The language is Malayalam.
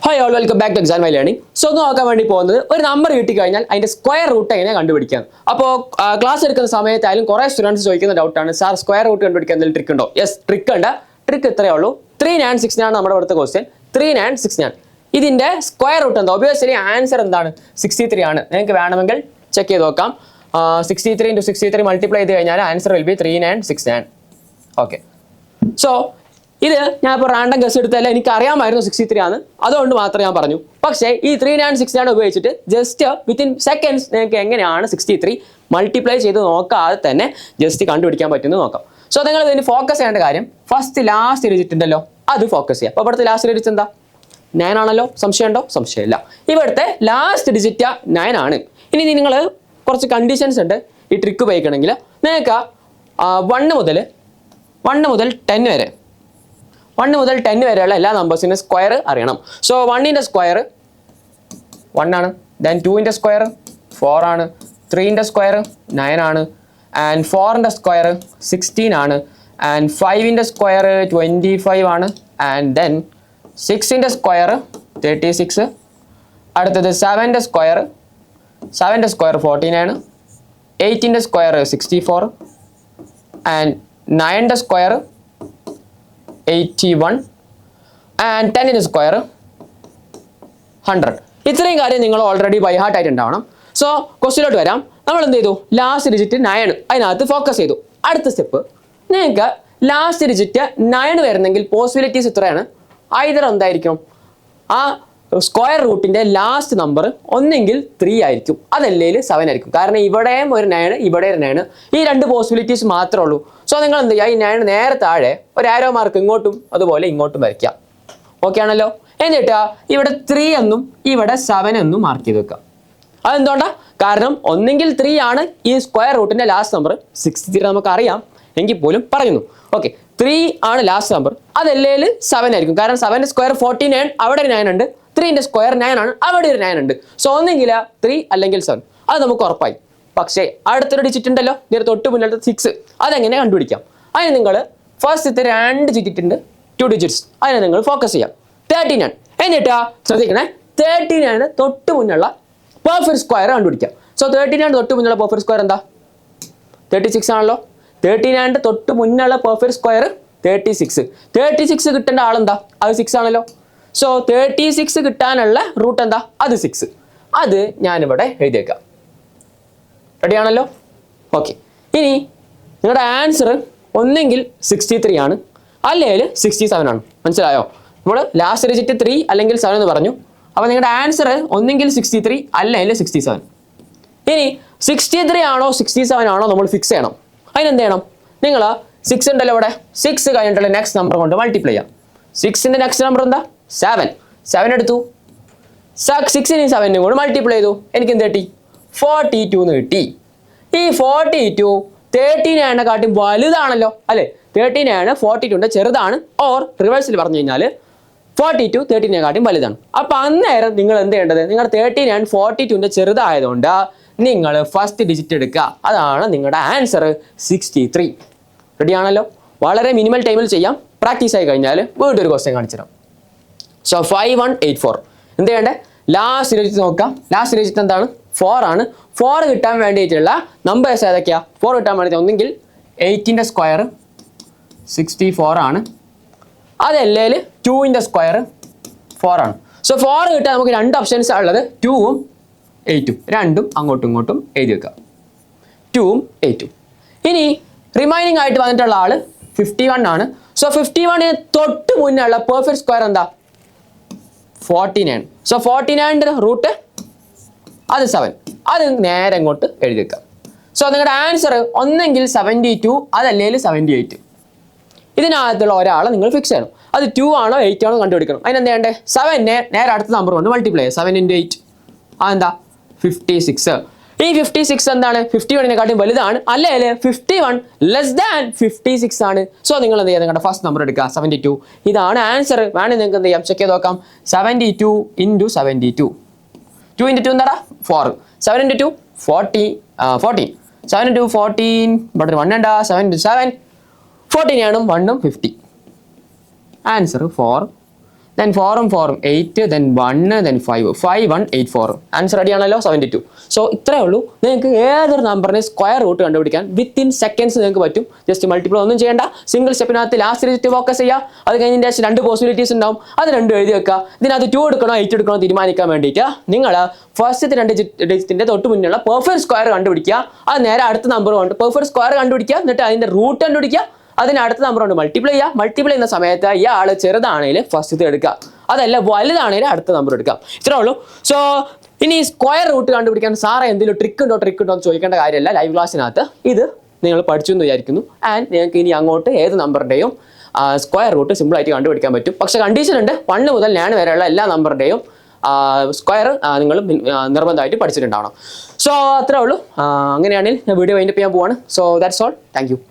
Hi all welcome back two exam my learning. So ഒന്ന് നോക്കാൻ വേണ്ടി പോകുന്നത് ഒരു നമ്പർ കിട്ടിക്കഴിഞ്ഞാൽ അതിന്റെ സ്ക്വയർ റൂട്ട് എങ്ങനെ കണ്ടുപിടിക്കാം. അപ്പോൾ ക്ലാസ് എടുക്കുന്ന സമയത്തായാലും കുറേ സ്റ്റുഡൻസ് ചോദിക്കുന്ന ഡൗട്ടാണ്, സാർ സ്ക്വയർ റൂട്ട് കണ്ടുപിടിക്കാൻ എന്തെങ്കിലും ട്രിക്ക് ഉണ്ടോ? യെസ്, ട്രിക്ക് ഉണ്ട്. ട്രിക്ക് ഇത്രയേ ഉള്ളൂ. 396 നമ്മുടെ അടുത്ത ക്വസ്റ്റ്യൻ. 396 ഇതിന്റെ സ്ക്വയർ റൂട്ട് എന്താ? ഒബിയസ്ലി ആൻസർ എന്താണ്? 63 ആണ്. നിങ്ങൾക്ക് വേണമെങ്കിൽ ചെക്ക് ചെയ്ത് നോക്കാം. 63 × 63 മൾട്ടിപ്ലൈ ചെയ്ത് കഴിഞ്ഞാൽ answer will be 3969. Okay, so ഇത് ഞാൻ ഇപ്പോൾ റാൻഡം ഗസ് എടുത്തല്ല, എനിക്ക് അറിയാമായിരുന്നു 63 ആണ്, അതുകൊണ്ട് മാത്രം ഞാൻ പറഞ്ഞു. പക്ഷേ ഈ 396 ഉപയോഗിച്ചിട്ട് ജസ്റ്റ് വിത്തിൻ സെക്കൻഡ്സ് നിങ്ങൾക്ക് എങ്ങനെയാണ് 63 മൾട്ടിപ്ലൈ ചെയ്ത് നോക്കാതെ തന്നെ ജസ്റ്റ് കണ്ടുപിടിക്കാൻ പറ്റുമെന്ന് നോക്കാം. സോ നിങ്ങൾ ഇതിന് ഫോക്കസ് ചെയ്യേണ്ട കാര്യം ഫസ്റ്റ് ലാസ്റ്റ് ഡിജിറ്റ് ഉണ്ടല്ലോ, അത് ഫോക്കസ് ചെയ്യാം. അപ്പോൾ ഇവിടുത്തെ ലാസ്റ്റ് ഡിജിറ്റ് എന്താ? 9 ആണല്ലോ. സംശയമുണ്ടോ? സംശയമില്ല. ഇവിടുത്തെ ലാസ്റ്റ് ഡിജിറ്റ് 9 ആണ്. ഇനി നിങ്ങൾ കുറച്ച് കണ്ടീഷൻസ് ഉണ്ട് ഈ ട്രിക്ക് ഉപയോഗിക്കണമെങ്കിൽ. നിങ്ങൾക്ക് 1 മുതൽ 10 വരെ 1 മുതൽ 10 വരെയുള്ള എല്ലാ നമ്പേഴ്സിൻ്റെ സ്ക്വയർ അറിയണം. സോ 1ൻ്റെ സ്ക്വയർ 1 ആണ്, ദെൻ 2ൻ്റെ സ്ക്വയർ 4 ആണ്, 3ൻ്റെ സ്ക്വയർ 9 ആണ്, ആൻഡ് 4ൻ്റെ സ്ക്വയർ 16 ആണ്, ആൻഡ് 5ൻ്റെ സ്ക്വയർ 25 ആണ്, ആൻഡ് ദെൻ 6ൻ്റെ സ്ക്വയർ 36. അടുത്തത് 7ൻ്റെ സ്ക്വയർ 49 ആണ്, 8ൻ്റെ സ്ക്വയർ 64, ആൻഡ് 9ൻ്റെ സ്ക്വയർ 81, ആൻഡ് 10ൻ്റെ സ്ക്വയർ 100. ഇത്രയും കാര്യം നിങ്ങൾ ഓൾറെഡി ബൈ ഹാർട്ട് ആയിട്ട് ഉണ്ടാവണം. സോ ക്വസ്റ്റ്യനിലോട്ട് വരാം. നമ്മൾ എന്ത് ചെയ്തു? ലാസ്റ്റ് ഡിജിറ്റ് 9 അതിനകത്ത് ഫോക്കസ് ചെയ്തു. അടുത്ത സ്റ്റെപ്പ്, നിങ്ങൾക്ക് ലാസ്റ്റ് ഡിജിറ്റ് 9 വരുന്നെങ്കിൽ പോസിബിലിറ്റീസ് ഇത്രയാണ്. ഐദർ എന്തായിരിക്കും? ആ സ്ക്വയർ റൂട്ടിൻ്റെ ലാസ്റ്റ് നമ്പർ ഒന്നെങ്കിൽ 3 ആയിരിക്കും, അതല്ലെങ്കിൽ 7 ആയിരിക്കും. കാരണം ഇവിടെയും ഒരു 9 ഇവിടെ ഒരു 9, ഈ രണ്ട് പോസിബിലിറ്റീസ് മാത്രമേ ഉള്ളൂ. സോ നിങ്ങൾ എന്ത് ചെയ്യുക? ഈ 9 നേരെ താഴെ ഒരു ആരോ മാർക്ക് ഇങ്ങോട്ടും അതുപോലെ ഇങ്ങോട്ടും വരയ്ക്കാം. ഓക്കെ ആണല്ലോ. എന്നിട്ട് ഇവിടെ 3 എന്നും ഇവിടെ 7 എന്നും മാർക്ക് ചെയ്ത് വെക്കാം. അതെന്തുകൊണ്ടാണ്? കാരണം ഒന്നെങ്കിൽ 3 ആണ് ഈ സ്ക്വയർ റൂട്ടിൻ്റെ ലാസ്റ്റ് നമ്പർ. 63 നമുക്കറിയാം, എങ്കിൽ പോലും പറയുന്നു. ഓക്കെ, 3 ആണ് ലാസ്റ്റ് നമ്പർ, അതല്ലെങ്കിൽ 7 ആയിരിക്കും. കാരണം 7ൻ്റെ സ്ക്വയർ 49, അവിടെ ഒരു 9 ഉണ്ട്. 3ൻ്റെ സ്ക്വയർ 9 ആണ്, അവിടെ ഒരു 9 ഉണ്ട്. സോ ഒന്നെങ്കിൽ 3 അല്ലെങ്കിൽ 7, അത് നമുക്ക് ഉറപ്പായി. പക്ഷേ അടുത്തൊരു ഡിജിറ്റ് ഉണ്ടല്ലോ, ഇതിന് തൊട്ട് മുന്നിലത്തെ 6, അതെങ്ങനെ കണ്ടുപിടിക്കാം? അതിന് നിങ്ങൾ ഫസ്റ്റത്തെ 2 ഡിജിറ്റ് ഉണ്ട്, 2 ഡിജിറ്റ്സ്, അതിനെ നിങ്ങൾ ഫോക്കസ് ചെയ്യാം. 39. എന്നിട്ട് ശ്രദ്ധിക്കണേ, 39 തൊട്ട് മുന്നുള്ള പെർഫെക്റ്റ് സ്ക്വയർ കണ്ടുപിടിക്കാം. സോ 39 തൊട്ട് മുന്നുള്ള പെർഫെക്റ്റ് സ്ക്വയർ എന്താ? 36 ആണല്ലോ. 39 തൊട്ട് മുന്നുള്ള പെർഫെക്റ്റ് സ്ക്വയർ 36. 36 കിട്ടേണ്ട ആളെന്താ? അത് 6 ആണല്ലോ. സോ 36 കിട്ടാനുള്ള റൂട്ട് എന്താ? അത് 6. അത് ഞാനിവിടെ എഴുതിയേക്കാം. റെഡിയാണല്ലോ? ഓക്കെ, ഇനി നിങ്ങളുടെ ആൻസർ ഒന്നെങ്കിൽ 63 ആണ്, അല്ലെങ്കിൽ 67 ആണ്. മനസ്സിലായോ? നമ്മൾ ലാസ്റ്റ് ഡിജിറ്റ് 3 അല്ലെങ്കിൽ 7 എന്ന് പറഞ്ഞു. അപ്പോൾ നിങ്ങളുടെ ആൻസർ ഒന്നെങ്കിൽ 63 അല്ലെങ്കിൽ 67. ഇനി 63 ആണോ 67 ആണോ നമ്മൾ ഫിക്സ് ചെയ്യണം. അതിനെന്ത് ചെയ്യണം? നിങ്ങൾ 6 ഉണ്ടല്ലോ ഇവിടെ, 6 കഴിഞ്ഞിട്ടുള്ള നെക്സ്റ്റ് നമ്പർ കൊണ്ട് മൾട്ടിപ്ലൈ ചെയ്യാം. 6ൻ്റെ നെക്സ്റ്റ് നമ്പർ എന്താ? 7. 7 എടുത്തു, 6നെയും 7നെയും കൂടെ മൾട്ടിപ്ലൈ ചെയ്തു. എനിക്ക് എന്ത് കിട്ടി? 42 എന്ന് കിട്ടി. ഈ 42 39 വലുതാണല്ലോ അല്ലേ? 39 42ൻ്റെ ചെറുതാണ്. ഓർ റിവേഴ്സിൽ പറഞ്ഞു കഴിഞ്ഞാൽ 42 39 വലുതാണ്. അപ്പം അന്നേരം നിങ്ങൾ എന്ത് ചെയ്യേണ്ടത്? നിങ്ങൾ 39 42ൻ്റെ ചെറുതായതുകൊണ്ട് നിങ്ങൾ ഫസ്റ്റ് ഡിജിറ്റ് എടുക്കുക. അതാണ് നിങ്ങളുടെ ആൻസർ 63. റെഡിയാണല്ലോ? വളരെ മിനിമൽ ടൈമിൽ ചെയ്യാം. പ്രാക്ടീസ് ആയി കഴിഞ്ഞാൽ വീണ്ടും ഒരു ക്വസ്റ്റ്യൻ കാണിച്ചു തരാം. സോ 5184 എന്ത് ചെയ്യണ്ടേ? ലാസ്റ്റ് ഡിജിറ്റ് നോക്കാം. ലാസ്റ്റ് ഡിജിറ്റ് എന്താണ്? 4 ആണ്. 4 കിട്ടാൻ വേണ്ടിയിട്ടുള്ള നമ്പേഴ്സ് ഏതൊക്കെയാണ്? 4 കിട്ടാൻ വേണ്ടി ഒന്നെങ്കിൽ 8ൻ്റെ സ്ക്വയർ 64 ആണ്, അതല്ലെങ്കിൽ 2ൻ്റെ സ്ക്വയർ 4 ആണ്. സോ 4 കിട്ടാൻ നമുക്ക് 2 ഓപ്ഷൻസ് ഉള്ളത്, 2ഉം 8ഉം. രണ്ടും അങ്ങോട്ടും ഇങ്ങോട്ടും എഴുതി വെക്കുക. 2ഉം 8ഉം. ഇനി റിമൈനിങ് ആയിട്ട് വന്നിട്ടുള്ള ആൾ 51 ആണ്. സോ 51 തൊട്ട് മുന്നുള്ള പെർഫെക്റ്റ് സ്ക്വയർ എന്താ? 49. സോ 49ൻ്റെ റൂട്ട് അത് 7, അത് നേരെ അങ്ങോട്ട് എഴുതി വെക്കാം. സോ നിങ്ങളുടെ ആൻസർ ഒന്നെങ്കിൽ 72 അതല്ലെങ്കിൽ 78. ഇതിനകത്തുള്ള ഒരാളെ നിങ്ങൾ ഫിക്സ് ചെയ്യണം. അത് 2 ആണോ 8 ആണോ കണ്ടുപിടിക്കണം. അതിനെന്ത് ചെയ്യണ്ടേ? 7നെ നേരെ അടുത്ത നമ്പർ കൊണ്ട് മൾട്ടിപ്ലൈ ചെയ്യുക. 7 × 8 അതെന്താ? 56. ഈ 56 എന്താണ്? 51നെക്കാട്ടും വലുതാണ്, അല്ലെങ്കിൽ 51 ലെസ് ദാൻ 56 ആണ്. സോ നിങ്ങൾ എന്ത് ചെയ്യുക? നിങ്ങളുടെ ഫസ്റ്റ് നമ്പർ എടുക്കുക, 72. ഇതാണ് ആൻസർ. വേണമെങ്കിൽ നിങ്ങൾക്ക് എന്ത് ചെയ്യാം? ചെക്ക് ചെയ്ത് നോക്കാം. 72 × 72. 2 × 2 എന്താടാ? 4. 7 × 2 14. 7 × 2 14. ഇവിടെ 1 ഉണ്ടാ? 7 × 7 14 ആണ്. 1ഉം 50. Answer 4. then 4 8, then 1, then 5 1 8 4. Answer ready ആണല്ലോ 72. സോ ഇത്രയേ ഉള്ളൂ. നിങ്ങൾക്ക് ഏതൊരു നമ്പറിനെ സ്ക്വയർ റൂട്ട് കണ്ടുപിടിക്കാൻ വിത്തിൻ സെക്കൻഡ്സ് നിങ്ങൾക്ക് പറ്റും. ജസ്റ്റ് മൾട്ടിപ്പിൾ ഒന്നും ചെയ്യേണ്ട, സിംഗിൾ സ്റ്റെപ്പിനകത്ത് ലാസ്റ്റ് ഡിജിറ്റ് ഫോക്കസ് ചെയ്യുക. അത് കഴിഞ്ഞതിൻ്റെ ശേഷം 2 പോസിബിലിറ്റീസ് ഉണ്ടാവും, അത് 2 എഴുതി വെക്കുക. ഇതിനകത്ത് 2 എടുക്കണോ 8 എടുക്കണോ തീരുമാനിക്കാൻ വേണ്ടിയിട്ട് നിങ്ങൾ ഫസ്റ്റത്തെ 2 ഡിജിറ്റിൻ്റെ തൊട്ട് മുന്നുള്ള പെർഫെക്റ്റ് സ്ക്വയർ കണ്ടുപിടിക്കുക. അത് നേരെ അടുത്ത നമ്പർ കൊണ്ട് പെർഫെക്റ്റ് സ്ക്വയർ കണ്ടുപിടിക്കുക. എന്നിട്ട് അതിൻ്റെ റൂട്ട് കണ്ടുപിടിക്കുക. അതിന് അടുത്ത നമ്പർ കൊണ്ട് മൾട്ടിപ്ലൈ ചെയ്യുക. മൾട്ടിപ്ലൈ ചെയ്യുന്ന സമയത്ത് ഇയാൾ ചെറുതാണെങ്കിൽ ഫസ്റ്റ് എടുക്കുക, അതല്ല വലുതാണെങ്കിൽ അടുത്ത നമ്പർ എടുക്കാം. ഇത്രേ ഉള്ളൂ. സോ ഇനി സ്ക്വയർ റൂട്ട് കണ്ടുപിടിക്കാൻ സാറേ എന്തെങ്കിലും ട്രിക്ക് ഉണ്ടോ എന്ന് ചോദിക്കേണ്ട കാര്യമല്ല. ലൈവ് ക്ലാസ്സിനകത്ത് ഇത് നിങ്ങൾ പഠിച്ചു എന്ന് വിചാരിക്കുന്നു. ആൻഡ് നിങ്ങൾക്ക് ഇനി അങ്ങോട്ട് ഏത് നമ്പറിൻ്റെയും സ്ക്വയർ റൂട്ട് സിമ്പിളായിട്ട് കണ്ടുപിടിക്കാൻ പറ്റും. പക്ഷേ കണ്ടീഷൻ ഉണ്ട്, 1 മുതൽ 9 വരെയുള്ള എല്ലാ നമ്പറിൻ്റെയും സ്ക്വയർ നിങ്ങൾ നിർബന്ധമായിട്ട് പഠിച്ചിട്ടുണ്ടാവണം. സോ അത്രേ ഉള്ളൂ. അങ്ങനെയാണെങ്കിൽ ഞാൻ വീഡിയോ വൈൻഡപ്പ് ചെയ്യാൻ പോവാണ്. So that's all. Thank you.